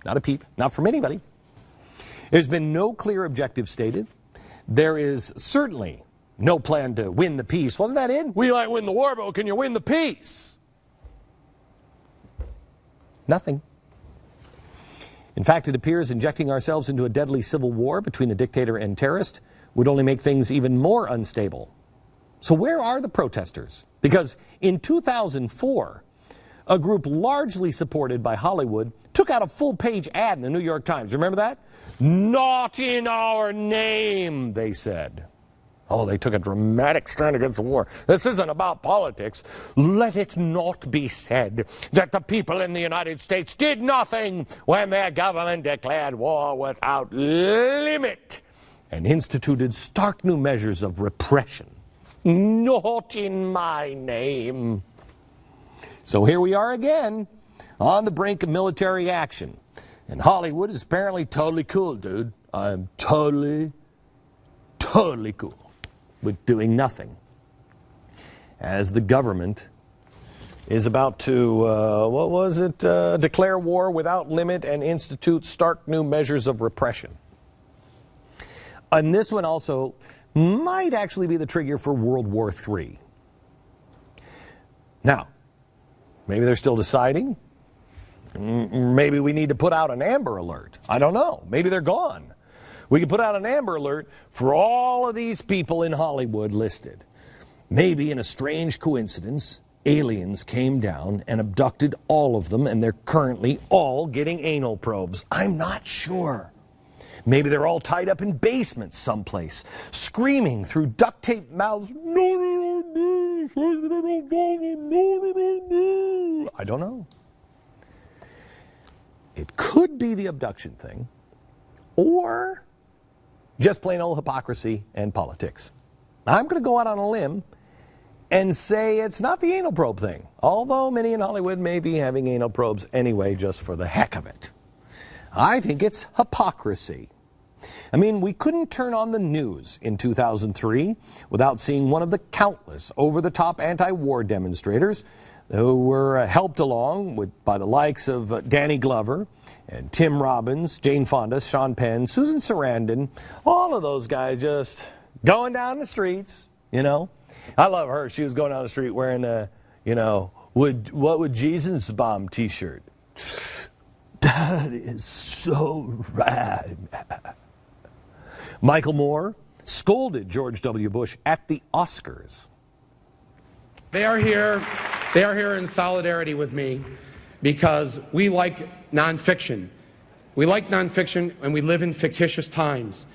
not a peep, not from anybody. There's been no clear objective stated. There is certainly no plan to win the peace. Wasn't that it? We might win the war, but can you win the peace? Nothing. In fact, it appears injecting ourselves into a deadly civil war between a dictator and terrorist would only make things even more unstable. So where are the protesters? Because in 2004, a group largely supported by Hollywood took out a full-page ad in the New York Times. Remember that? Not in our name, they said. Oh, they took a dramatic stand against the war. This isn't about politics. Let it not be said that the people in the United States did nothing when their government declared war without limit and instituted stark new measures of repression. Not in my name. So here we are again, on the brink of military action. And Hollywood is apparently totally cool, dude. I'm totally cool with doing nothing. As the government is about to, declare war without limit and institute stark new measures of repression. And this one also might actually be the trigger for World War III. Now, maybe they're still deciding. Maybe we need to put out an Amber Alert. I don't know. Maybe they're gone. We could put out an Amber Alert for all of these people in Hollywood listed. Maybe in a strange coincidence, aliens came down and abducted all of them, and they're currently all getting anal probes. I'm not sure. Maybe they're all tied up in basements someplace, screaming through duct tape mouths. I don't know. It could be the abduction thing, or just plain old hypocrisy and politics. I'm going to go out on a limb and say it's not the anal probe thing, although many in Hollywood may be having anal probes anyway just for the heck of it. I think it's hypocrisy. I mean, we couldn't turn on the news in 2003 without seeing one of the countless over-the-top anti-war demonstrators who were helped along by the likes of Danny Glover and Tim Robbins, Jane Fonda, Sean Penn, Susan Sarandon, all of those guys just going down the streets, you know. I love her. She was going down the street wearing a, what would Jesus bomb t-shirt. That is so rad. Michael Moore scolded George W. Bush at the Oscars. They are here in solidarity with me because we like nonfiction. We like nonfiction, and we live in fictitious times.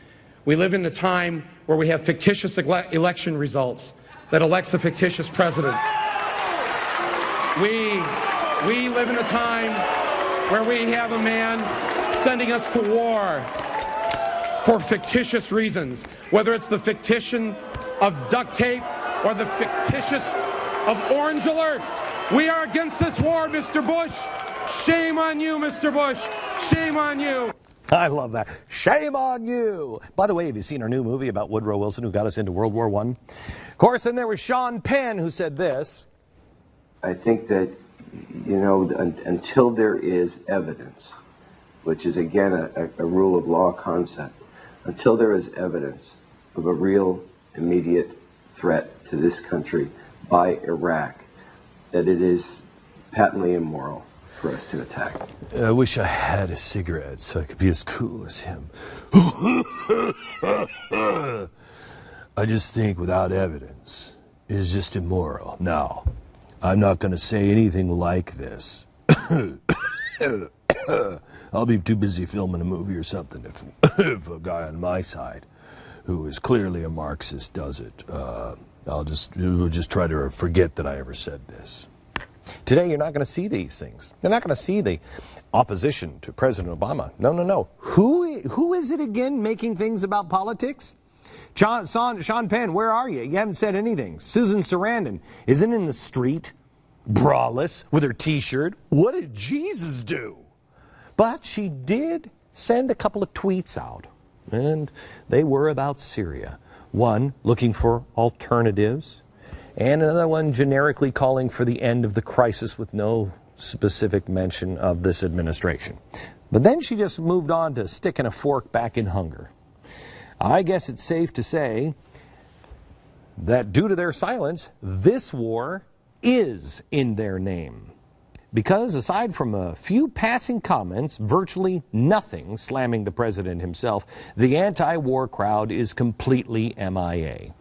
We live in a time where we have fictitious election results that elects a fictitious president. We live in a time where we have a man sending us to war for fictitious reasons, whether it's the fictition of duct tape or the fictitious of orange alerts. We are against this war, Mr. Bush. Shame on you, Mr. Bush. Shame on you. I love that. Shame on you. By the way, have you seen our new movie about Woodrow Wilson who got us into World War I? Of course, then there was Sean Penn who said this. I think that, until there is evidence, which is, again, a rule of law concept, until there is evidence of a real, immediate threat to this country by Iraq, that it is patently immoral for us to attack. I wish I had a cigarette so I could be as cool as him. I just think without evidence, it is just immoral. Now, I'm not going to say anything like this. I'll be too busy filming a movie or something if a guy on my side, who is clearly a Marxist, does it. We'll just try to forget that I ever said this. Today, you're not going to see these things. You're not going to see the opposition to President Obama. No. Who is it again making things about politics? Sean Penn, where are you? You haven't said anything. Susan Sarandon isn't in the street, braless, with her T-shirt. What did Jesus do? But she did send a couple of tweets out, and they were about Syria. One, looking for alternatives, and another one generically calling for the end of the crisis with no specific mention of this administration. But then she just moved on to sticking a fork back in hunger. I guess it's safe to say that due to their silence, this war is in their name. Because aside from a few passing comments, virtually nothing slamming the president himself, the anti-war crowd is completely MIA.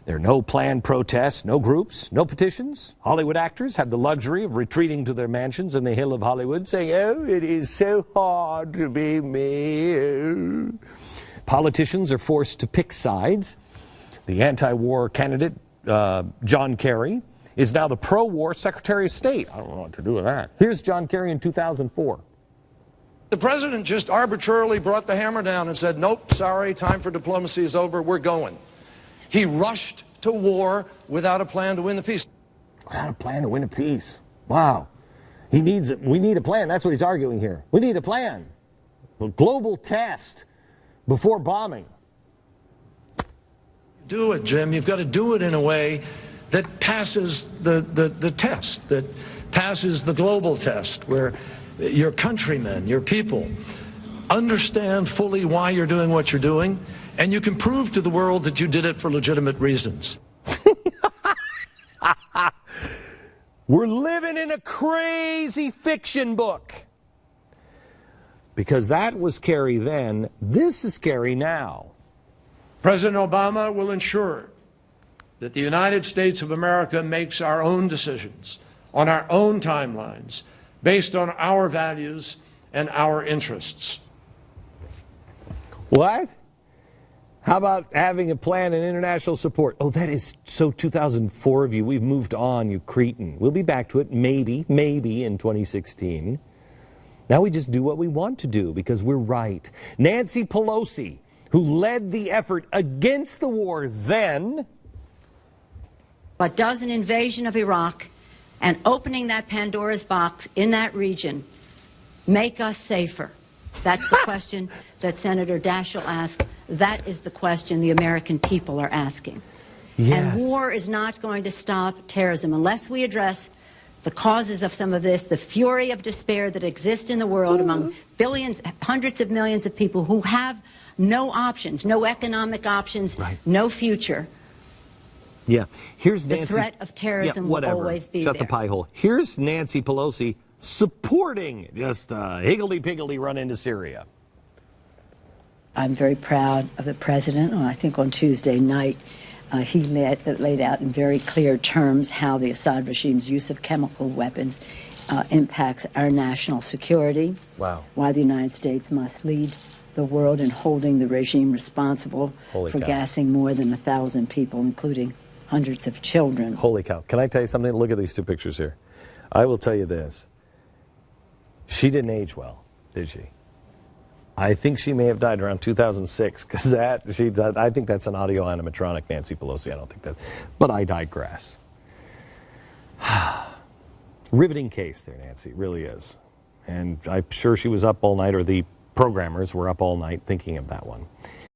There are no planned protests, no groups, no petitions. Hollywood actors have the luxury of retreating to their mansions in the Hill of Hollywood saying, "Oh, it is so hard to be me." Politicians are forced to pick sides. The anti-war candidate, John Kerry, is now the pro-war Secretary of State. I don't know what to do with that. Here's John Kerry in 2004. The president just arbitrarily brought the hammer down and said, nope, sorry, time for diplomacy is over, we're going. He rushed to war without a plan to win the peace. Without a plan to win a peace. Wow. We need a plan. That's what he's arguing here. We need a plan. A global test before bombing. Do it, Jim. You've got to do it in a way that passes the test, that passes the global test, where your countrymen, your people, understand fully why you're doing what you're doing, and you can prove to the world that you did it for legitimate reasons. We're living in a crazy fiction book. Because that was Kerry then, this is Kerry now. President Obama will ensure that the United States of America makes our own decisions on our own timelines based on our values and our interests. What? How about having a plan and international support? Oh, that is so 2004 of you. We've moved on, you cretin. We'll be back to it maybe in 2016. Now we just do what we want to do because we're right. Nancy Pelosi, who led the effort against the war then. But does an invasion of Iraq and opening that Pandora's box in that region make us safer? That's the question that Senator Daschle asked. That is the question the American people are asking. Yes. And war is not going to stop terrorism unless we address the causes of some of this, the fury of despair that exists in the world among billions, hundreds of millions of people who have no options, no economic options, right, no future. Yeah, here's Nancy. The threat of terrorism will always be Shut there. the pie hole. Here's Nancy Pelosi supporting just a higgledy-piggledy run into Syria. I'm very proud of the president. I think on Tuesday night, he laid out in very clear terms how the Assad regime's use of chemical weapons impacts our national security. Wow. Why the United States must lead the world in holding the regime responsible for gassing more than 1,000 people, including hundreds of children. Holy cow. Can I tell you something? Look at these two pictures here. I will tell you this. She didn't age well, did she? I think she may have died around 2006 because I think that's an audio animatronic, Nancy Pelosi. I don't think that, but I digress. Riveting case there, Nancy, it really is. And I'm sure she was up all night, or the programmers were up all night thinking of that one.